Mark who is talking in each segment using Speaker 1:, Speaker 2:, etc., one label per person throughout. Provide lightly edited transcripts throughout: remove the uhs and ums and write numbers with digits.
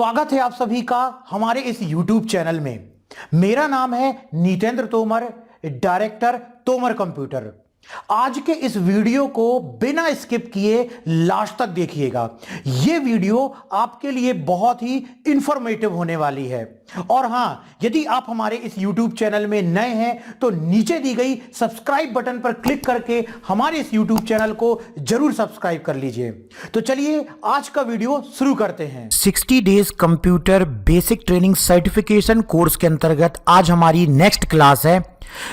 Speaker 1: स्वागत है आप सभी का हमारे इस YouTube चैनल में। मेरा नाम है नीतेंद्र तोमर, डायरेक्टर तोमर कंप्यूटर। आज के इस वीडियो को बिना स्किप किए लास्ट तक देखिएगा। यह वीडियो आपके लिए बहुत ही इंफॉर्मेटिव होने वाली है। और हां, यदि आप हमारे इस YouTube चैनल में नए हैं तो नीचे दी गई सब्सक्राइब बटन पर क्लिक करके हमारे इस YouTube चैनल को जरूर सब्सक्राइब कर लीजिए। तो चलिए आज का वीडियो शुरू करते हैं। 60 days computer basic training certification course के अंतर्गत आज हमारी नेक्स्ट क्लास है।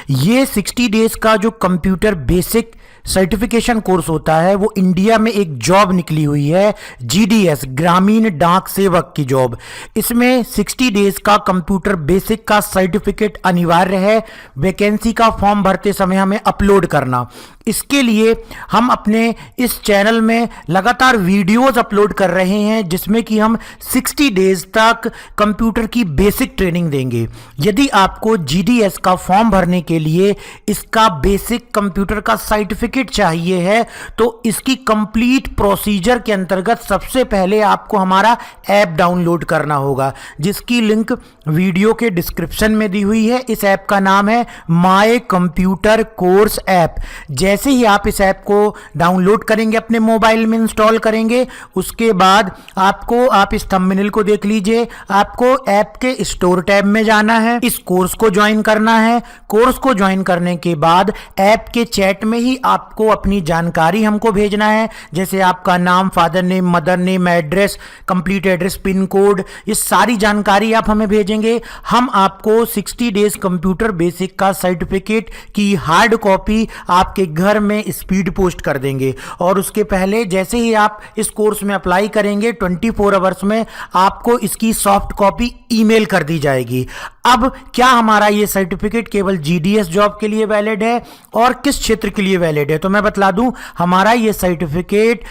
Speaker 1: ये 60 डेज का जो कंप्यूटर बेसिक सर्टिफिकेशन कोर्स होता है वो इंडिया में एक जॉब निकली हुई है, GDS ग्रामीण डाक सेवक की जॉब। इसमें 60 डेज का कंप्यूटर बेसिक का सर्टिफिकेट अनिवार्य है। वैकेंसी का फॉर्म भरते समय हमें अपलोड करना। इसके लिए हम अपने इस चैनल में लगातार वीडियोस अपलोड कर रहे हैं जिसमें कि हम 60 डेज तक कंप्यूटर की बेसिक ट्रेनिंग देंगे। यदि आपको GDS का फॉर्म भरने के लिए इसका बेसिक कंप्यूटर का सर्टिफिकेट चाहिए है तो इसकी कंप्लीट प्रोसीजर के अंतर्गत सबसे पहले आपको हमारा ऐप डाउनलोड करना होगा, जिसकी लिंक वीडियो के डिस्क्रिप्शन में दी हुई है। इस ऐप का नाम है माय कंप्यूटर कोर्स ऐप। जैसे ही आप इस ऐप को डाउनलोड करेंगे, अपने मोबाइल में इंस्टॉल करेंगे, उसके बाद आप इस थंबनेल को देख लीजिए। आपको ऐप के स्टोर टैब में जाना है, इस कोर्स को ज्वाइन करना है। कोर्स को ज्वाइन करने के बाद ऐप के चैट में ही आपको अपनी जानकारी हमको भेजना है, जैसे आपका नाम, father name, mother name, address, complete address, pin code, ये सारी जानकारी आप हमें भेजेंगे। हम आपको 60 डेज कंप्यूटर बेसिक का सर्टिफिकेट की हार्ड कॉपी आपके घर में स्पीड पोस्ट कर देंगे। और उसके पहले जैसे ही आप इस कोर्स में अप्लाई करेंगे 24 आवर्स में आपको इसकी सॉफ्ट कॉपी ईमेल कर दी जाएगी। अब क्या हमारा ये सर्टिफिकेट केवल GDS जॉब के लिए वैलिड है और किस क्षेत्र के लिए वैलिड है, तो मैं बतला दूं, हमारा ये सर्टिफिकेट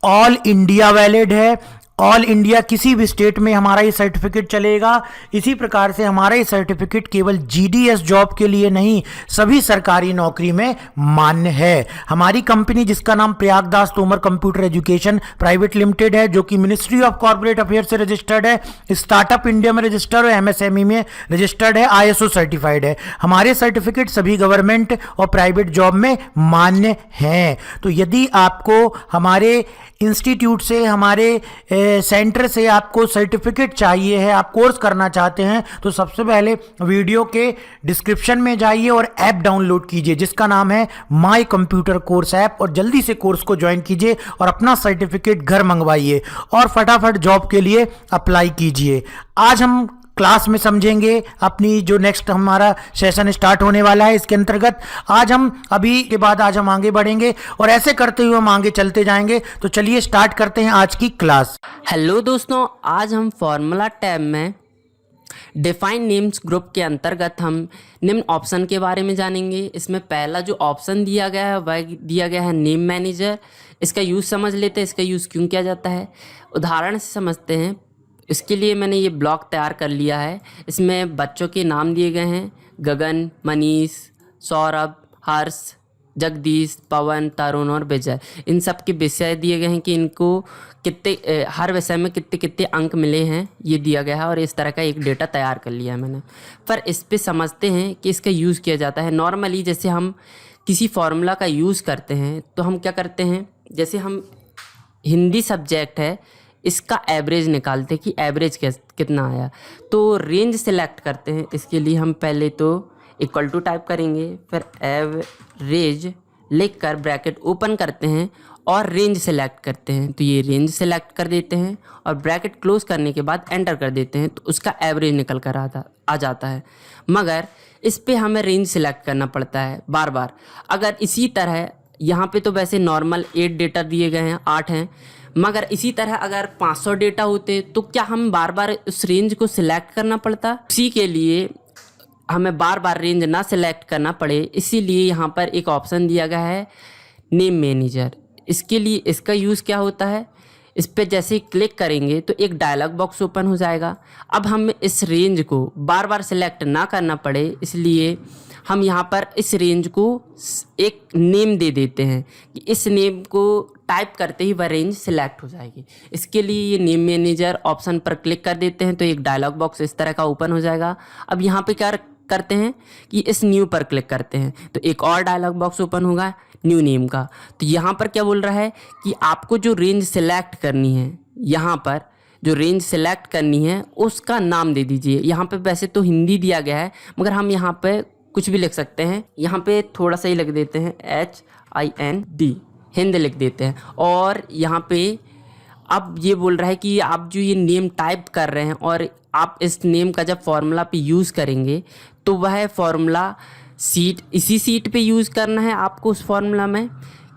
Speaker 1: ऑल इंडिया वैलिड है। ऑल इंडिया किसी भी स्टेट में हमारा ये सर्टिफिकेट चलेगा। इसी प्रकार से हमारा ये सर्टिफिकेट केवल GDS जॉब के लिए नहीं, सभी सरकारी नौकरी में मान्य है। हमारी कंपनी, जिसका नाम Prayagdas Tomar computer education private limited है, जो कि मिनिस्ट्री ऑफ कॉर्पोरेट अफेयर से रजिस्टर्ड है, स्टार्टअप इंडिया में रजिस्टर्ड है, MSME में रजिस्टर्ड है, ISO सर्टिफाइड है। हमारे सर्टिफिकेट सभी गवर्नमेंट और प्राइवेट जॉब में मान्य हैं। तो यदि आपको हमारे इंस्टीट्यूट से, हमारे सेंटर से आपको सर्टिफिकेट चाहिए है, आप कोर्स करना चाहते हैं, तो सबसे पहले वीडियो के डिस्क्रिप्शन में जाइए और ऐप डाउनलोड कीजिए जिसका नाम है माय कंप्यूटर कोर्स ऐप, और जल्दी से कोर्स को ज्वाइन कीजिए और अपना सर्टिफिकेट घर मंगवाइए और फटाफट जॉब के लिए अप्लाई कीजिए। आज हम क्लास में समझेंगे अपनी जो नेक्स्ट हमारा सेशन स्टार्ट होने वाला है। इसके अंतर्गत आज हम आगे बढ़ेंगे और ऐसे करते हुए हम आगे चलते जाएंगे। तो चलिए स्टार्ट करते हैं आज की क्लास।
Speaker 2: हेलो दोस्तों, आज हम फॉर्मूला टैब में डिफाइन नेम्स ग्रुप के अंतर्गत हम निम्न ऑप्शन के बारे में जानेंगे। इसमें पहला जो ऑप्शन दिया गया है वह दिया गया है नेम मैनेजर। इसका यूज़ समझ लेते हैं, इसका यूज़ क्यों किया जाता है, उदाहरण से समझते हैं। इसके लिए मैंने ये ब्लॉक तैयार कर लिया है। इसमें बच्चों के नाम दिए गए हैं, गगन, मनीष, सौरभ, हर्ष, जगदीश, पवन, तरुण और विजय। इन सब के विषय दिए गए हैं कि इनको कितने, हर विषय में कितने कितने अंक मिले हैं, ये दिया गया है। और इस तरह का एक डेटा तैयार कर लिया है मैंने। पर इस पे समझते हैं कि इसका यूज़ किया जाता है। नॉर्मली जैसे हम किसी फार्मूला का यूज़ करते हैं तो हम क्या करते हैं, जैसे हम हिंदी सब्जेक्ट है, इसका एवरेज निकालते हैं कि एवरेज कितना आया, तो रेंज सेलेक्ट करते हैं। इसके लिए हम पहले तो इक्वल टू टाइप करेंगे, फिर एवरेज लिखकर ब्रैकेट ओपन करते हैं और रेंज सेलेक्ट करते हैं। तो ये रेंज सेलेक्ट कर देते हैं और ब्रैकेट क्लोज करने के बाद एंटर कर देते हैं, तो उसका एवरेज निकल कर आ जाता है। मगर इस पे हमें रेंज सेलेक्ट करना पड़ता है बार बार। अगर इसी तरह यहाँ पे तो वैसे नॉर्मल 8 डेटा दिए गए हैं, 8 हैं, मगर इसी तरह अगर 500 डेटा होते तो क्या हम बार बार उस रेंज को सिलेक्ट करना पड़ता। इसी के लिए हमें बार बार रेंज ना सिलेक्ट करना पड़े, इसीलिए यहाँ पर एक ऑप्शन दिया गया है नेम मैनेजर। इसके लिए इसका यूज़ क्या होता है, इस पर जैसे ही क्लिक करेंगे तो एक डायलॉग बॉक्स ओपन हो जाएगा। अब हम इस रेंज को बार बार सिलेक्ट ना करना पड़े, इसलिए हम यहाँ पर इस रेंज को एक नेम दे देते हैं कि इस नेम को टाइप करते ही वह रेंज सिलेक्ट हो जाएगी। इसके लिए ये नेम मैनेजर ऑप्शन पर क्लिक कर देते हैं तो एक डायलॉग बॉक्स इस तरह का ओपन हो जाएगा। अब यहाँ पे क्या करते हैं कि इस न्यू पर क्लिक करते हैं तो एक और डायलॉग बॉक्स ओपन होगा न्यू नेम का। तो यहाँ पर क्या बोल रहा है कि आपको जो रेंज सिलेक्ट करनी है, यहाँ पर जो रेंज सेलेक्ट करनी है उसका नाम दे दीजिए। यहाँ पे वैसे तो हिंदी दिया गया है मगर हम यहाँ पे कुछ भी लिख सकते हैं। यहाँ पे थोड़ा सा ही लिख देते हैं HIND, हिंद लिख देते हैं। और यहाँ पे अब ये बोल रहा है कि आप जो ये नेम टाइप कर रहे हैं और आप इस नेम का जब फॉर्मूला पे यूज़ करेंगे तो वह फॉर्मूला इसी सीट पे यूज़ करना है आपको उस फॉर्मूला में,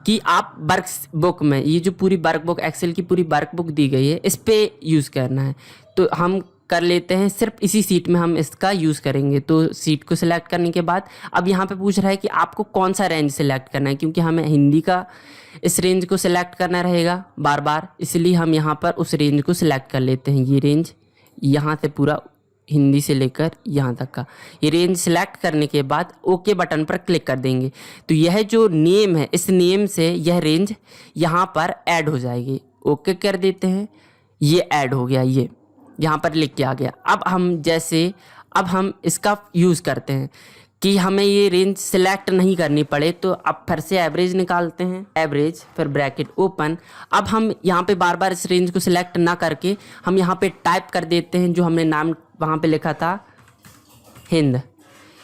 Speaker 2: कि आप वर्क बुक में, ये जो पूरी वर्क बुक एक्सेल की पूरी वर्क बुक दी गई है इस पे यूज़ करना है। तो हम कर लेते हैं सिर्फ इसी सीट में हम इसका यूज़ करेंगे। तो सीट को सिलेक्ट करने के बाद अब यहाँ पे पूछ रहा है कि आपको कौन सा रेंज सिलेक्ट करना है, क्योंकि हमें हिंदी का इस रेंज को सिलेक्ट करना रहेगा बार बार, इसलिए हम यहाँ पर उस रेंज को सिलेक्ट कर लेते हैं। ये रेंज यहाँ से पूरा हिंदी से लेकर यहाँ तक का ये रेंज सिलेक्ट करने के बाद ओके बटन पर क्लिक कर देंगे तो यह जो नेम है इस नेम से यह रेंज यहाँ पर ऐड हो जाएगी। ओके कर देते हैं, ये ऐड हो गया, ये यहाँ पर लिख के आ गया। अब हम इसका यूज़ करते हैं कि हमें ये रेंज सिलेक्ट नहीं करनी पड़े तो अब फिर से एवरेज निकालते हैं, एवरेज फिर ब्रैकेट ओपन। अब हम यहाँ पे बार बार इस रेंज को सिलेक्ट ना करके हम यहाँ पे टाइप कर देते हैं जो हमने नाम वहाँ पे लिखा था हिंद,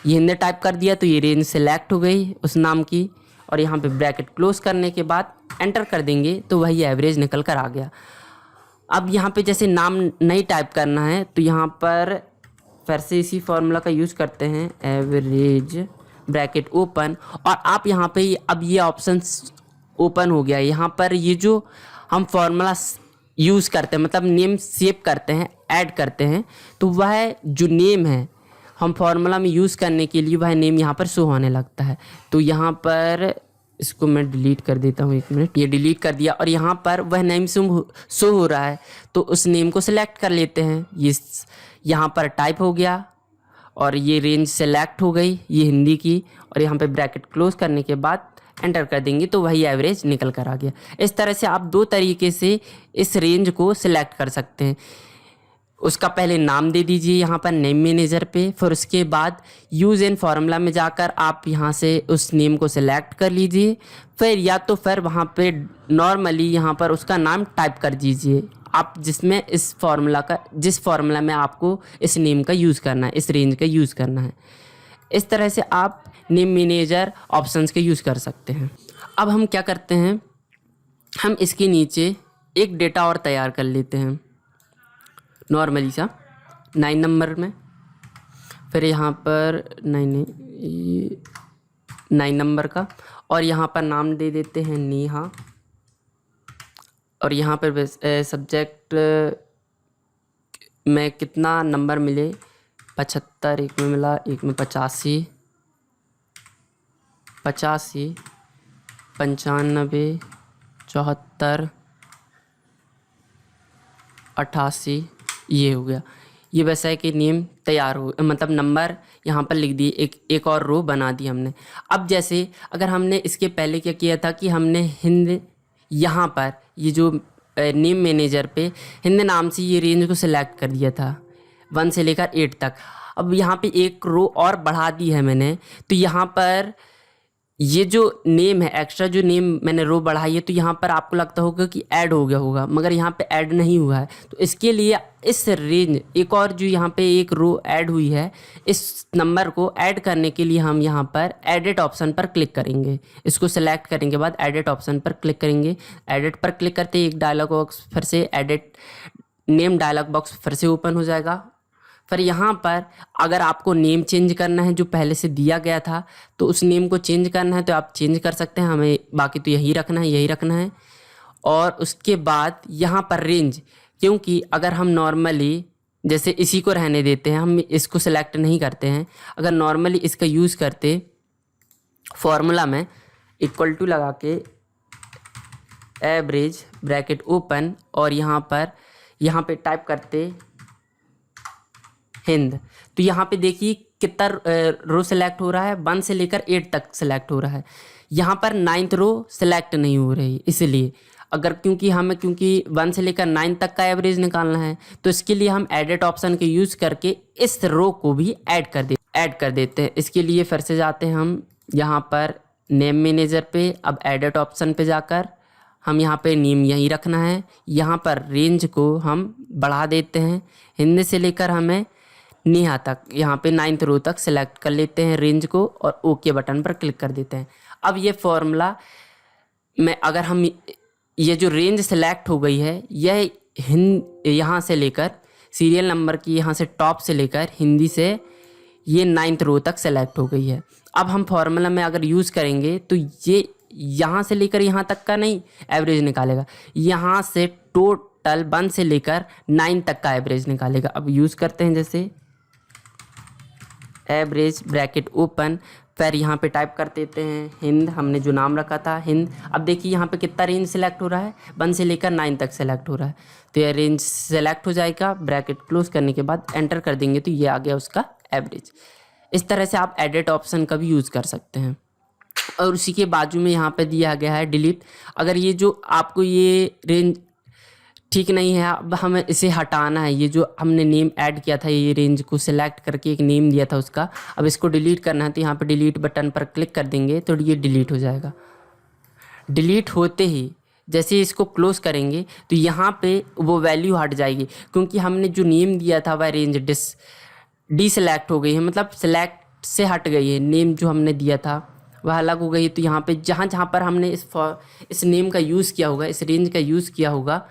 Speaker 2: ये हिंद टाइप कर दिया तो ये रेंज सिलेक्ट हो गई उस नाम की। और यहाँ पे ब्रैकेट क्लोज करने के बाद एंटर कर देंगे तो वही एवरेज निकल कर आ गया। अब यहाँ पे जैसे नाम नहीं टाइप करना है तो यहाँ पर फिर से इसी फॉर्मूला का यूज़ करते हैं, एवरेज ब्रैकेट ओपन। और आप यहाँ पे अब ये ऑप्शन ओपन हो गया। यहाँ पर ये जो हम फॉर्मूला यूज़ करते हैं मतलब नेम सेव करते हैं, ऐड करते हैं, तो वह जो नेम है हम फॉर्मूला में यूज़ करने के लिए वह नेम यहाँ पर शो होने लगता है। तो यहाँ पर इसको मैं डिलीट कर देता हूँ, 1 मिनट, ये डिलीट कर दिया। और यहाँ पर वह नेम शो हो रहा है तो उस नेम को सिलेक्ट कर लेते हैं। ये यहाँ पर टाइप हो गया और ये रेंज सेलेक्ट हो गई ये हिंदी की। और यहाँ पे ब्रैकेट क्लोज करने के बाद एंटर कर देंगे तो वही एवरेज निकल कर आ गया। इस तरह से आप 2 तरीके से इस रेंज को सिलेक्ट कर सकते हैं। उसका पहले नाम दे दीजिए यहाँ पर नेम मैनेजर पे, फिर उसके बाद यूज़ इन फार्मूला में जाकर आप यहाँ से उस नेम को सिलेक्ट कर लीजिए। फिर या तो फिर वहाँ पे नॉर्मली यहाँ पर उसका नाम टाइप कर दीजिए आप जिसमें इस फार्मूला का, जिस फार्मूला में आपको इस नेम का यूज़ करना है, इस रेंज का यूज़ करना है। इस तरह से आप नेम मैनेजर ऑप्शंस के यूज़ कर सकते हैं। अब हम क्या करते हैं, हम इसके नीचे एक डेटा और तैयार कर लेते हैं नॉर्मली सा 9 नंबर में। फिर यहाँ पर 9 नंबर का और यहाँ पर नाम दे देते हैं नेहा। और यहाँ पर सब्जेक्ट में कितना नंबर मिले, 75, एक में मिला, एक में 85, 95, 74, 88, ये हो गया। ये वैसा है कि नेम तैयार हो, मतलब नंबर यहाँ पर लिख दिए, एक और रो बना दी हमने। अब जैसे अगर हमने इसके पहले क्या किया था कि हमने हिंद, यहाँ पर ये जो नेम मैनेजर पे हिंद नाम से ये रेंज को सिलेक्ट कर दिया था 1 से लेकर 8 तक। अब यहाँ पे एक रो और बढ़ा दी है मैंने, तो यहाँ पर ये जो नेम है, एक्स्ट्रा जो नेम मैंने रो बढ़ाई है, तो यहाँ पर आपको लगता होगा कि ऐड हो गया होगा, मगर यहाँ पे ऐड नहीं हुआ है। तो इसके लिए इस रेंज, एक और जो यहाँ पे एक रो ऐड हुई है, इस नंबर को ऐड करने के लिए हम यहाँ पर एडिट ऑप्शन पर क्लिक करेंगे। इसको सेलेक्ट करने के बाद एडिट ऑप्शन पर क्लिक करेंगे। एडिट पर क्लिक करते ही एक डायलॉग बॉक्स फिर से एडिट नेम डायलॉग बॉक्स फिर से ओपन हो जाएगा। फिर यहाँ पर अगर आपको नेम चेंज करना है जो पहले से दिया गया था, तो उस नेम को चेंज करना है तो आप चेंज कर सकते हैं, हमें बाकी तो यही रखना है। और उसके बाद यहाँ पर रेंज, क्योंकि अगर हम नॉर्मली जैसे इसी को रहने देते हैं, हम इसको सेलेक्ट नहीं करते हैं, अगर नॉर्मली इसका यूज़ करते फॉर्मूला में इक्वल टू लगा के एवरेज ब्रैकेट ओपन और यहाँ पे टाइप करते हिंद, तो यहाँ पे देखिए कितना रो सेलेक्ट हो रहा है, 1 से लेकर 8 तक सेलेक्ट हो रहा है। यहाँ पर 9th रो सेलेक्ट नहीं हो रही, इसलिए अगर क्योंकि 1 से लेकर 9 तक का एवरेज निकालना है, तो इसके लिए हम एडिट ऑप्शन के यूज़ करके इस रो को भी ऐड कर देते हैं। इसके लिए फिर से जाते हैं हम यहाँ पर नेम मैनेजर पे। अब एडिट ऑप्शन पे जाकर हम यहाँ पे नेम यही रखना है। यहाँ पर रेंज को हम बढ़ा देते हैं, हिंदी से लेकर हमें नेहा तक, यहाँ पे 9th रो तक सेलेक्ट कर लेते हैं रेंज को और ओके बटन पर क्लिक कर देते हैं। अब ये फॉर्मूला में अगर हम ये जो रेंज सेलेक्ट हो गई है, यह यहाँ से लेकर सीरियल नंबर की यहाँ से टॉप से लेकर हिंदी से ये 9th रो तक सेलेक्ट हो गई है। अब हम फॉर्मूला में अगर यूज़ करेंगे तो ये यहाँ से लेकर यहाँ तक का नहीं एवरेज निकालेगा, यहाँ से टोटल 1 से लेकर 9 तक का एवरेज निकालेगा। अब यूज़ करते हैं जैसे एवरेज ब्रैकेट ओपन, फिर यहाँ पे टाइप कर देते हैं हिंद, हमने जो नाम रखा था हिंद। अब देखिए यहाँ पे कितना रेंज सेलेक्ट हो रहा है, 1 से लेकर 9 तक सेलेक्ट हो रहा है। तो ये रेंज सेलेक्ट हो जाएगा, ब्रैकेट क्लोज करने के बाद एंटर कर देंगे तो ये आ गया उसका एवरेज। इस तरह से आप एडिट ऑप्शन का भी यूज़ कर सकते हैं। और उसी के बाजू में यहाँ पे दिया गया है डिलीट। अगर ये जो आपको ये रेंज ठीक नहीं है, अब हमें इसे हटाना है। ये जो हमने नेम ऐड किया था, ये रेंज को सिलेक्ट करके एक नेम दिया था उसका, अब इसको डिलीट करना है तो यहाँ पे डिलीट बटन पर क्लिक कर देंगे तो ये डिलीट हो जाएगा। डिलीट होते ही जैसे इसको क्लोज करेंगे तो यहाँ पे वो वैल्यू हट जाएगी, क्योंकि हमने जो नेम दिया था वह रेंज डिसलेक्ट हो गई है, मतलब सेलेक्ट से हट गई है। नेम जो हमने दिया था वह अलग हो गई। तो यहाँ पे जहाँ जहाँ पर हमने इस नेम का यूज़ किया होगा, इस रेंज का यूज़ किया होगा,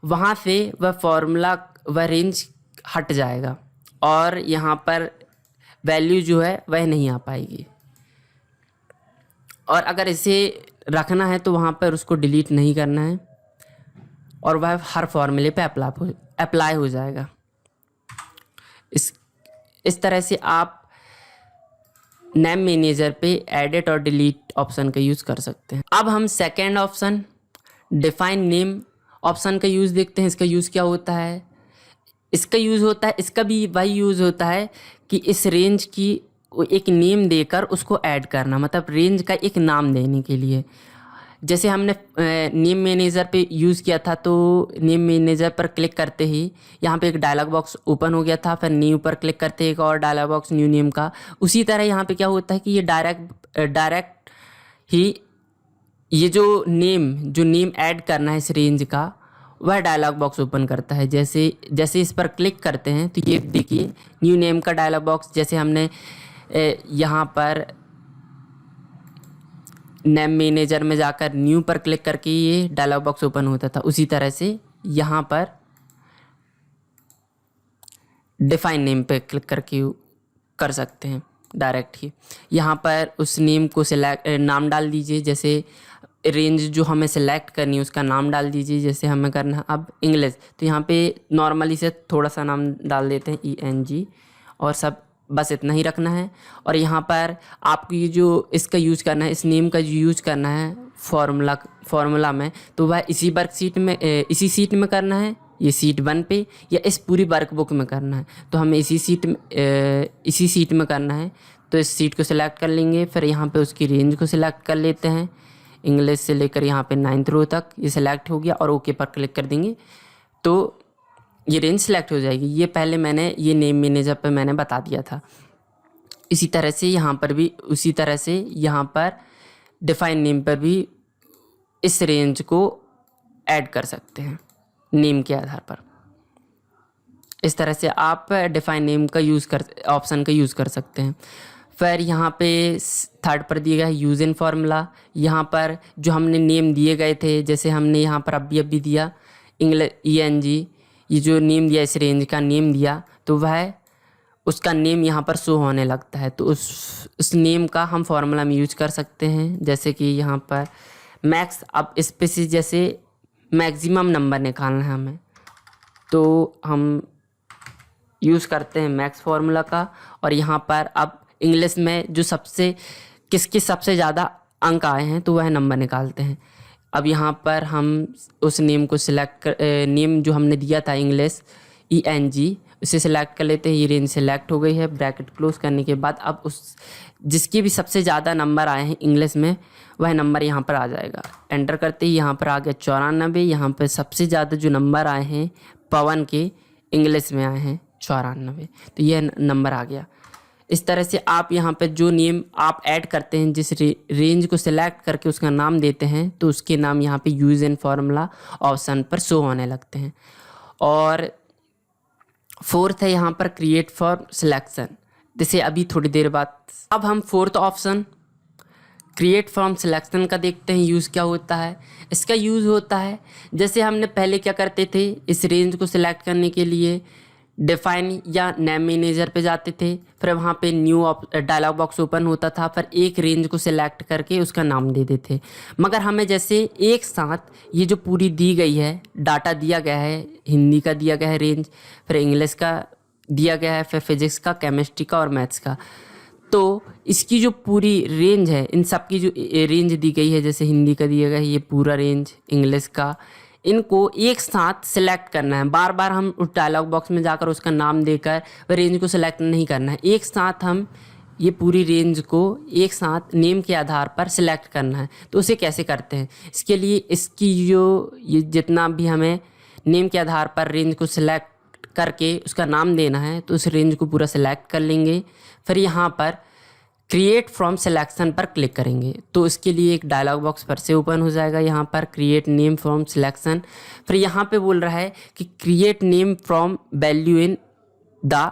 Speaker 2: वहाँ से वह फॉर्मूला वह रेंज हट जाएगा और यहाँ पर वैल्यू जो है वह नहीं आ पाएगी। और अगर इसे रखना है तो वहाँ पर उसको डिलीट नहीं करना है और वह हर फॉर्मूले पे अप्लाई हो जाएगा। इस तरह से आप नेम मैनेजर पे एडिट और डिलीट ऑप्शन का यूज़ कर सकते हैं। अब हम second option define name option का यूज़ देखते हैं। इसका यूज़ क्या होता है? इसका भी वही यूज़ होता है कि इस रेंज की एक नेम देकर उसको ऐड करना, मतलब रेंज का एक नाम देने के लिए। जैसे हमने नेम मैनेजर पे यूज़ किया था, तो नेम मैनेजर पर क्लिक करते ही यहाँ पे एक डायलॉग बॉक्स ओपन हो गया था, फिर न्यू पर क्लिक करते ही एक और डायलॉग बॉक्स न्यू नेम का। उसी तरह यहाँ पे क्या होता है कि ये डायरेक्ट ही ये जो नेम ऐड करना है इस रेंज का, वह डायलॉग बॉक्स ओपन करता है। जैसे इस पर क्लिक करते हैं तो ये देखिए न्यू नेम का डायलॉग बॉक्स, जैसे हमने यहाँ पर नेम मैनेजर में जाकर न्यू पर क्लिक करके ये डायलॉग बॉक्स ओपन होता था, उसी तरह से यहाँ पर डिफाइन नेम पे क्लिक करके कर सकते हैं डायरेक्ट ही। यहाँ पर उस नेम को नाम डाल दीजिए, जैसे रेंज जो हमें सेलेक्ट करनी है उसका नाम डाल दीजिए। जैसे हमें करना है अब इंग्लिश, तो यहाँ पे नॉर्मली से थोड़ा सा नाम डाल देते हैं ENG, और सब बस इतना ही रखना है। और यहाँ पर आपको ये जो इसका यूज़ करना है, इस नेम का जो यूज़ करना है फॉर्मूला में, तो वह इसी सीट में करना है, ये सीट 1 पे, या इस पूरी वर्कबुक में करना है। तो हमें इसी सीट में करना है, तो इस सीट को सिलेक्ट कर लेंगे। फिर यहाँ पे उसकी रेंज को सिलेक्ट कर लेते हैं, इंग्लिश से लेकर यहाँ पे 9th रो तक ये सिलेक्ट हो गया, और ओके पर क्लिक कर देंगे तो ये रेंज सेलेक्ट हो जाएगी। ये पहले मैंने ये नेम मैनेजर पे मैंने बता दिया था। इसी तरह से यहाँ पर भी उसी तरह से यहाँ पर डिफाइन नेम पर भी इस रेंज को ऐड कर सकते हैं नेम के आधार पर। इस तरह से आप डिफाइन नेम का ऑप्शन का यूज़ कर सकते हैं। फिर यहाँ पे थर्ड पर दिया गया है यूज़ इन फार्मूला। यहाँ पर जो हमने नेम दिए गए थे, जैसे हमने यहाँ पर अभी दिया ENG, ये जो नेम दिया, इस रेंज का नेम दिया, तो वह उसका नेम यहाँ पर शो होने लगता है। तो उस नेम का हम फार्मूला में यूज कर सकते हैं। जैसे कि यहाँ पर मैक्स, अब इस पे से जैसे मैक्सिमम नंबर निकालना है हमें, तो हम यूज़ करते हैं मैक्स फार्मूला का। और यहाँ पर अब इंग्लिश में जो किसके सबसे ज़्यादा अंक आए हैं तो वह नंबर निकालते हैं। अब यहाँ पर हम उस नेम को नेम जो हमने दिया था इंग्लिश ENG, इसे सिलेक्ट कर लेते हैं। ये रेंज सिलेक्ट हो गई है। ब्रैकेट क्लोज करने के बाद अब उस जिसके भी सबसे ज़्यादा नंबर आए हैं इंग्लिश में वह नंबर यहाँ पर आ जाएगा। एंटर करते ही यहाँ पर आ गया 94। यहाँ पर सबसे ज़्यादा जो नंबर आए हैं पवन के इंग्लिश में आए हैं 94, तो यह नंबर आ गया। इस तरह से आप यहाँ पे जो नेम आप ऐड करते हैं, जिस रेंज को सिलेक्ट करके उसका नाम देते हैं, तो उसके नाम यहाँ पे यूज़ इन फॉर्मूला ऑप्शन पर शो होने लगते हैं। और फोर्थ है यहाँ पर क्रिएट फॉर्म सिलेक्शन, जैसे अभी थोड़ी देर बाद। अब हम fourth option create form selection का देखते हैं यूज़ क्या होता है। इसका यूज़ होता है जैसे हमने पहले क्या करते थे, इस रेंज को सिलेक्ट करने के लिए डिफाइन या नेम मैनेजर पे जाते थे, फिर वहाँ पे न्यू डायलॉग बॉक्स ओपन होता था, फिर एक रेंज को सिलेक्ट करके उसका नाम दे देते थे। मगर हमें जैसे एक साथ ये जो पूरी दी गई है डाटा दिया गया है, हिंदी का दिया गया है रेंज, फिर इंग्लिश का दिया गया है, फिर फिजिक्स का, केमिस्ट्री का और मैथ्स का, तो इसकी जो पूरी रेंज है, इन सब की जो रेंज दी गई है, जैसे हिंदी का दिया गया है ये पूरा रेंज, इंग्लिश का, इनको एक साथ सिलेक्ट करना है। बार बार हम उस डायलॉग बॉक्स में जाकर उसका नाम देकर वह रेंज को सिलेक्ट नहीं करना है। एक साथ हम ये पूरी रेंज को एक साथ नेम के आधार पर सिलेक्ट करना है। तो उसे कैसे करते हैं, इसके लिए इसकी जो ये जितना भी हमें नेम के आधार पर रेंज को सिलेक्ट करके उसका नाम देना है, तो उस रेंज को पूरा सिलेक्ट कर लेंगे। फिर यहाँ पर क्रिएट फ्रॉम सिलेक्शन पर क्लिक करेंगे, तो इसके लिए एक डायलॉग बॉक्स फिर से ओपन हो जाएगा। यहाँ पर क्रिएट नेम फ्रॉम सिलेक्शन, फिर यहाँ पे बोल रहा है कि create name from value in the,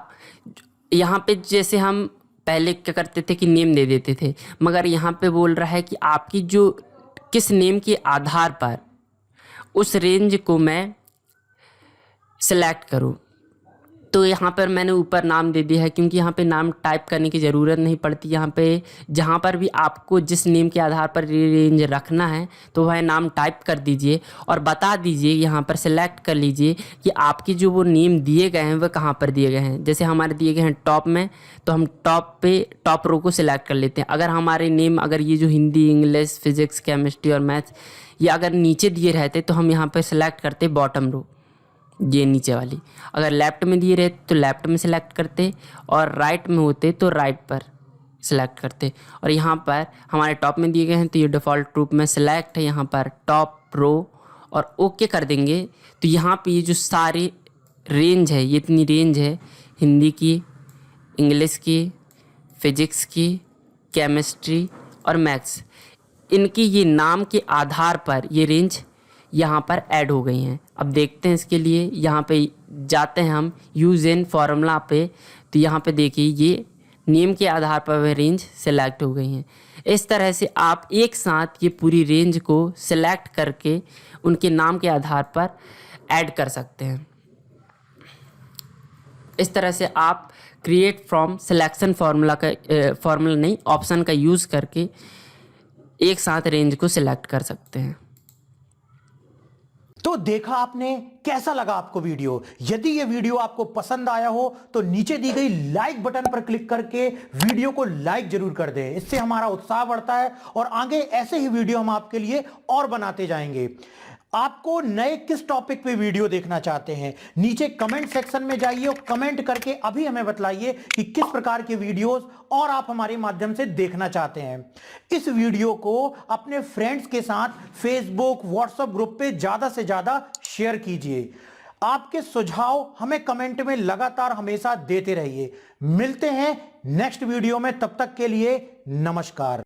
Speaker 2: यहाँ पे जैसे हम पहले क्या करते थे कि नेम दे देते थे, मगर यहाँ पे बोल रहा है कि आपकी जो किस नेम के आधार पर उस रेंज को मैं सिलेक्ट करूँ। तो यहाँ पर मैंने ऊपर नाम दे दिया है, क्योंकि यहाँ पे नाम टाइप करने की ज़रूरत नहीं पड़ती। यहाँ पे जहाँ पर भी आपको जिस नेम के आधार पर रेंज रखना है, तो वह नाम टाइप कर दीजिए और बता दीजिए, यहाँ पर सिलेक्ट कर लीजिए कि आपके जो वो नेम दिए गए हैं वह कहाँ पर दिए गए हैं। जैसे हमारे दिए गए हैं टॉप में, तो हम टॉप पे टॉप रो को सिलेक्ट कर लेते हैं। अगर हमारे नेम अगर ये जो हिंदी, इंग्लिश, फिजिक्स, केमिस्ट्री और मैथ्स ये अगर नीचे दिए रहते, तो हम यहाँ पर सिलेक्ट करते बॉटम रो, ये नीचे वाली। अगर लेफ़्ट में दिए रहे तो लेफ़्ट में सिलेक्ट करते, और राइट में होते तो राइट पर सिलेक्ट करते। और यहाँ पर हमारे टॉप में दिए गए हैं, तो ये डिफ़ॉल्ट रूप में सिलेक्ट है यहाँ पर टॉप रो, और ओके कर देंगे। तो यहाँ पे ये जो सारी रेंज है, ये इतनी रेंज है, हिंदी की, इंग्लिश की, फिजिक्स की, केमिस्ट्री और मैथ्स, इनकी ये नाम के आधार पर ये रेंज यहाँ पर ऐड हो गई हैं। अब देखते हैं इसके लिए, यहाँ पे जाते हैं हम यूज़ इन फॉर्मूला पे, तो यहाँ पे देखिए ये नेम के आधार पर वह रेंज सेलेक्ट हो गई हैं। इस तरह से आप एक साथ ये पूरी रेंज को सिलेक्ट करके उनके नाम के आधार पर ऐड कर सकते हैं। इस तरह से आप क्रिएट फ्रॉम सिलेक्शन फार्मूला नहीं, ऑप्शन का यूज़ करके एक साथ रेंज को सिलेक्ट कर सकते हैं।
Speaker 1: तो देखा आपने, कैसा लगा आपको वीडियो? यदि ये वीडियो आपको पसंद आया हो तो नीचे दी गई लाइक बटन पर क्लिक करके वीडियो को लाइक जरूर कर दें। इससे हमारा उत्साह बढ़ता है और आगे ऐसे ही वीडियो हम आपके लिए और बनाते जाएंगे। आपको नए किस टॉपिक पे वीडियो देखना चाहते हैं, नीचे कमेंट सेक्शन में जाइए और कमेंट करके अभी हमें बताइए कि किस प्रकार के वीडियोस और आप हमारे माध्यम से देखना चाहते हैं। इस वीडियो को अपने फ्रेंड्स के साथ फेसबुक, व्हाट्सएप ग्रुप पे ज्यादा से ज्यादा शेयर कीजिए। आपके सुझाव हमें कमेंट में लगातार हमेशा देते रहिए। मिलते हैं नेक्स्ट वीडियो में, तब तक के लिए नमस्कार।